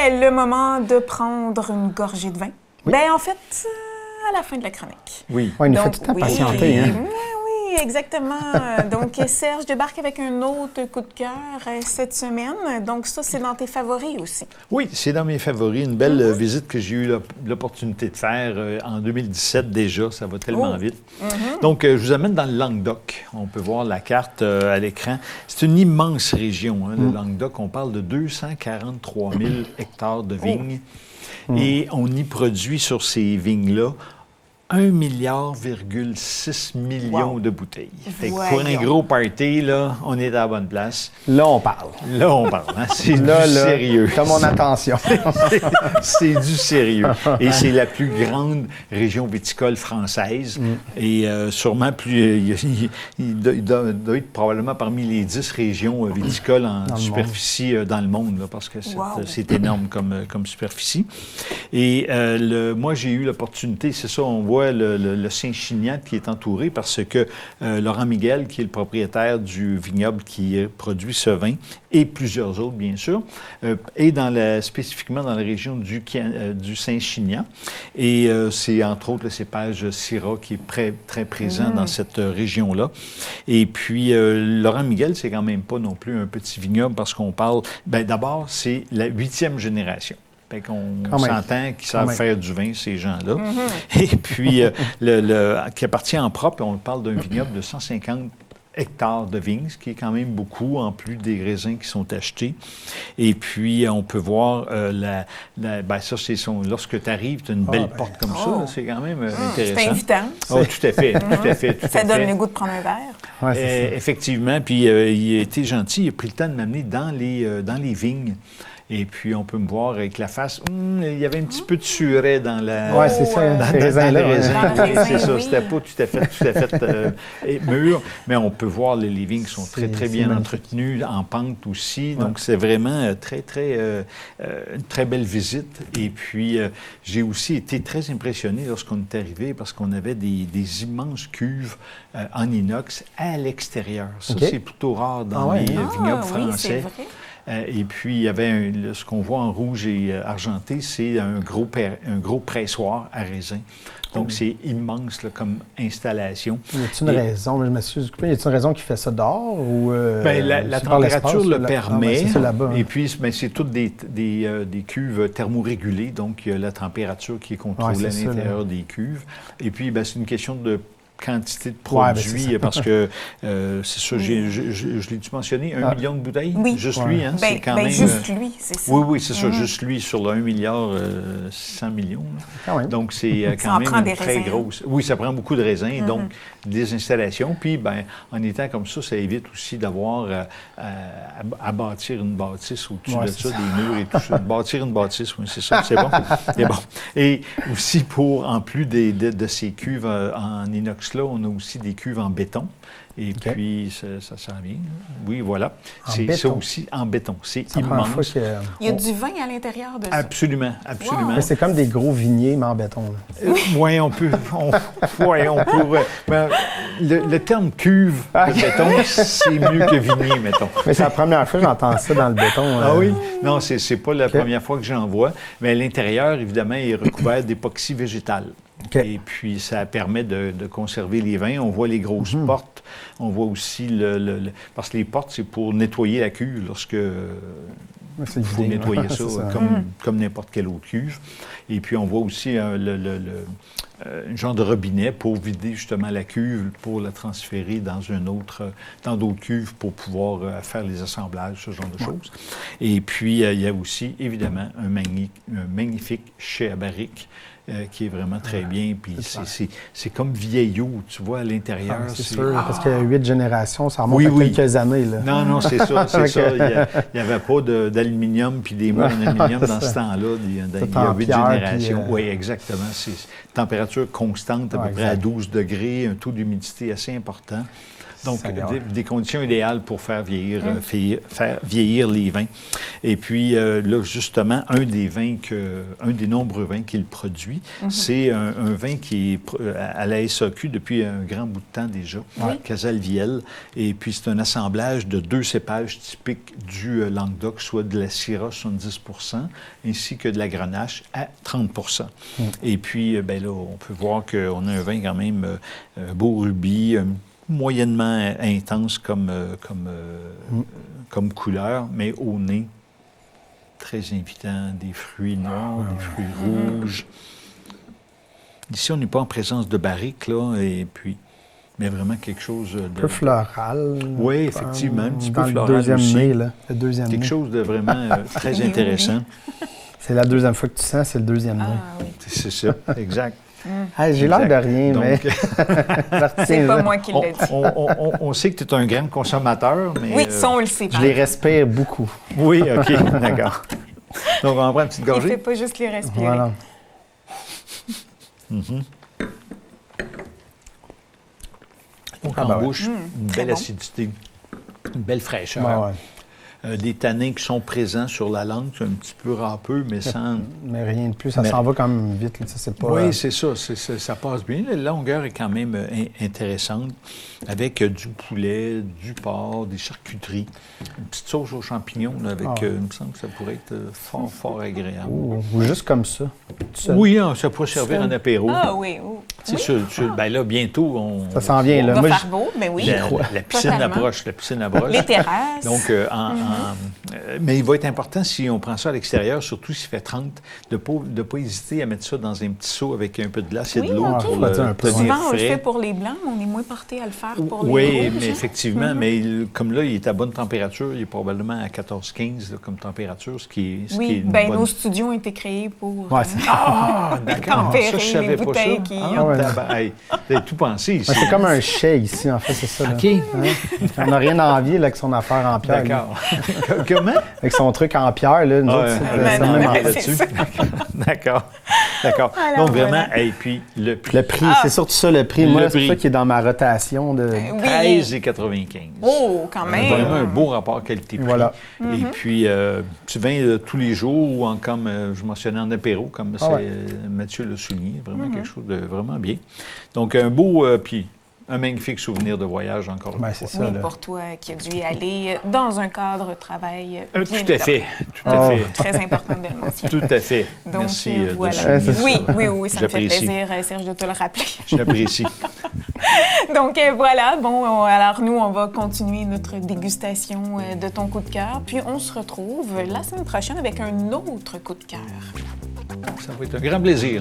serait le moment de prendre une gorgée de vin. Oui. Bien, en fait, à la fin de la chronique. Oui. Il nous fait tout le temps patienter. Hein? Oui, exactement. Donc, Serge débarque avec un autre coup de cœur cette semaine. Donc, ça, c'est dans tes favoris aussi. Oui, c'est dans mes favoris. Une belle visite que j'ai eu l'opportunité de faire en 2017 déjà. Ça va tellement vite. Donc, je vous amène dans le Languedoc. On peut voir la carte à l'écran. C'est une immense région, hein, le Languedoc. On parle de 243 000 hectares de vignes. Et on y produit sur ces vignes-là 1,6 milliard de bouteilles. Fait que pour un gros party, là, on est à la bonne place. Là, on parle. Là, on parle. Hein? C'est du sérieux. T'as mon attention. C'est du sérieux. Et c'est la plus grande région viticole française. Et sûrement plus... Il doit être probablement parmi les 10 régions viticoles en superficie dans le monde, là, parce que c'est énorme comme superficie. Et moi, j'ai eu l'opportunité, c'est ça, on voit le Saint-Chinian qui est entouré parce que Laurent Miguel, qui est le propriétaire du vignoble qui produit ce vin, et plusieurs autres, bien sûr, est spécifiquement dans la région du Saint-Chinian. Et c'est entre autres le cépage Syrah qui est très présent dans cette région-là. Et puis, Laurent Miguel, c'est quand même pas non plus un petit vignoble parce qu'on parle... Bien, d'abord, c'est la 8e génération. Fait qu'on s'entend qu'ils savent faire du vin, ces gens-là. Et puis, qui appartient en propre, on parle d'un vignoble de 150 hectares de vignes, ce qui est quand même beaucoup, en plus des raisins qui sont achetés. Et puis, on peut voir, ça, c'est lorsque tu arrives, tu as une belle porte comme ça, là, c'est quand même intéressant. C'est invitant. Oh, tout à fait, tout à fait. Ça donne le goût de prendre un verre. Ouais, effectivement, puis il a été gentil, il a pris le temps de m'amener dans les vignes. Et puis, on peut me voir avec la face. Il y avait un petit peu de suret dans la... Oui, c'est ça. Dans les raisins. C'est ça. C'était pas tout à fait mûr. Mais on peut voir les vignes qui sont très bien entretenues, en pente aussi. Ouais. Donc, c'est vraiment une très belle visite. Et puis, j'ai aussi été très impressionné lorsqu'on est arrivé parce qu'on avait des immenses cuves en inox à l'extérieur. Ça, c'est plutôt rare dans les vignobles français. Oui, c'est vrai. Et puis, il y avait ce qu'on voit en rouge et argenté, c'est un gros pressoir à raisin. Donc, c'est immense là, comme installation. Y a-t-il une raison, je m'excuse, y a-t-il une raison qui fait ça dehors? Ou, la température le permet. C'est là-bas, hein. Et puis, c'est toutes des cuves thermorégulées. Donc, il y a la température qui est contrôlée à l'intérieur des cuves. Et puis, c'est une question de quantité de produits, parce que c'est ça, je l'ai-tu mentionné, 1 million de bouteilles? Oui. Juste lui, hein? C'est quand même... juste lui, c'est ça. Oui, c'est ça, juste lui sur le 1 milliard 600 millions. Donc, c'est quand même une très grosse... Oui, ça prend beaucoup de raisins, donc des installations. Puis, en étant comme ça évite aussi d'avoir à bâtir une bâtisse au-dessus de ça, des murs et tout ça. Bâtir une bâtisse, oui, c'est ça, c'est bon. C'est bon. Et aussi, en plus de ces cuves en inox, là, on a aussi des cuves en béton. Et puis, ça sent bien. Oui, voilà. C'est ça aussi en béton. C'est immense. Il y a du vin à l'intérieur de ça. Absolument. Mais c'est comme des gros vigniers, mais en béton. Oui, on peut. Le terme cuve de béton, c'est mieux que vignier, mettons. Mais c'est la première fois que j'entends ça dans le béton. Ah oui? Non, c'est pas la première fois que j'en vois. Mais à l'intérieur, évidemment, il est recouvert d'époxy végétale. Et puis, ça permet de conserver les vins. On voit les grosses portes. On voit aussi parce que les portes, c'est pour nettoyer la cuve lorsque... Il faut nettoyer ça comme n'importe quelle autre cuve. Et puis, on voit aussi un genre de robinet pour vider justement la cuve, pour la transférer dans d'autres cuves pour pouvoir faire les assemblages, ce genre de choses. Et puis, il y a aussi, évidemment, un magnifique chai à barrique qui est vraiment très bien. Puis c'est comme vieillot, tu vois, à l'intérieur. C'est sûr, parce que 8 générations, ça remonte à quelques années. Là. Non, c'est ça, c'est ça. Il n'y avait pas d'aluminium puis des murs en aluminium dans ce temps-là. Il y a 8 générations. Oui, exactement. C'est température constante, à peu près à 12 degrés, un taux d'humidité assez important. Donc, des conditions idéales pour faire vieillir les vins. Et puis, là, justement, un des nombreux vins qu'il produit, c'est un vin qui est à la SAQ depuis un grand bout de temps déjà, Casalviel. Et puis, c'est un assemblage de 2 cépages typiques du Languedoc, soit de la Syrah, 70 % ainsi que de la Grenache à 30 % Et puis, bien là, on peut voir qu'on a un vin quand même beau rubis, moyennement intense comme couleur, mais au nez, très invitant, des fruits noirs, des fruits rouges. Ici, on n'est pas en présence de barrique, là, et puis, mais vraiment quelque chose de... Un peu floral. Oui, effectivement, un petit peu dans floral le deuxième aussi. nez, là. Le deuxième quelque nez. chose de vraiment très intéressant. C'est la deuxième fois que tu sens, c'est le deuxième nez. Ah, oui. C'est ça, exact. Hey, j'ai l'air de rien, Donc, mais... C'est pas moi qui l'ai dit. on sait que tu es un grand consommateur, mais... Oui, ça, on le sait. Je les respire beaucoup. Oui, OK, d'accord. Donc, on en prend une petite Il ne gorgée. fait pas juste les respirer. Voilà. Donc, Ah, en ben ouais. bouche, une très belle bon. acidité, une belle fraîcheur. Ben ouais. Des tanins qui sont présents sur la langue, c'est un petit peu râpeux, mais sans... Mais rien de plus. Ça s'en va quand même vite. Là. Ça, c'est pas, Oui, c'est ça, ça passe bien. La longueur est quand même intéressante, avec du poulet, du porc, des charcuteries, une petite sauce aux champignons, là, avec, il me semble que ça pourrait être fort, fort agréable. Ou juste comme ça. tout seul. Oui, hein, ça pourrait servir en apéro. Ah oui, oui. C'est sûr. Ben là, bientôt, on... Ça s'en vient, là. On va Moi, faire beau, mais oui. La piscine Totalement. approche, Les terrasses. Donc, mais il va être important, si on prend ça à l'extérieur, surtout s'il fait 30, de ne pas hésiter à mettre ça dans un petit seau avec un peu de glace et de l'eau OK. pour Faut dire un le peu. tenir Souvent, on le fait frais. pour les blancs, mais on est moins porté à le faire pour les Oui, rouges, mais hein? effectivement, mais comme là, il est à bonne température, il est probablement à 14-15 là, comme température, ce qui est Oui, une bien, bonne... nos studios ont été créés pour Ouais, c'est d'accord. tempérer Ça, je savais les pas bouteilles ça. qui... Ah ouais. Hey, t'as tout pensé ici. c'est comme un chai ici, en fait, c'est ça. Là. OK. Hein? On n'a rien à envier là, avec son affaire en pierre. lui. D'accord. Comment? Avec son truc en pierre, là, nous Ah, autres, ouais. c'est Ben ça non, même mais en c'est fait. là-dessus. ça. D'accord. Alors, Donc, vraiment, voilà. et puis le prix. Le prix, c'est surtout ça, le prix. Le Moi, c'est prix. ça qui est dans ma rotation de... Oui. 13,95. Oh, quand même. Vraiment un beau rapport qualité-prix. Voilà. Et puis, tu vins tous les jours ou comme je mentionnais en apéro, comme Mathieu l'a souligné. Vraiment quelque chose de vraiment bien. Donc, un beau, puis un magnifique souvenir de voyage encore une Ben, fois. c'est ça, Oui, là. pour toi qui as dû y aller dans un cadre de travail. bien Tout à fait. Tout à Oh. fait. Très important de le mentionner. Tout à fait. Donc, Merci de voilà. souligner c'est ça. Oui, ça me fait J'apprécie. plaisir, Serge, de te le rappeler. J'apprécie. Donc, voilà. Bon, alors nous, on va continuer notre dégustation de ton coup de cœur. Puis, on se retrouve la semaine prochaine avec un autre coup de cœur. Ça va être un grand plaisir.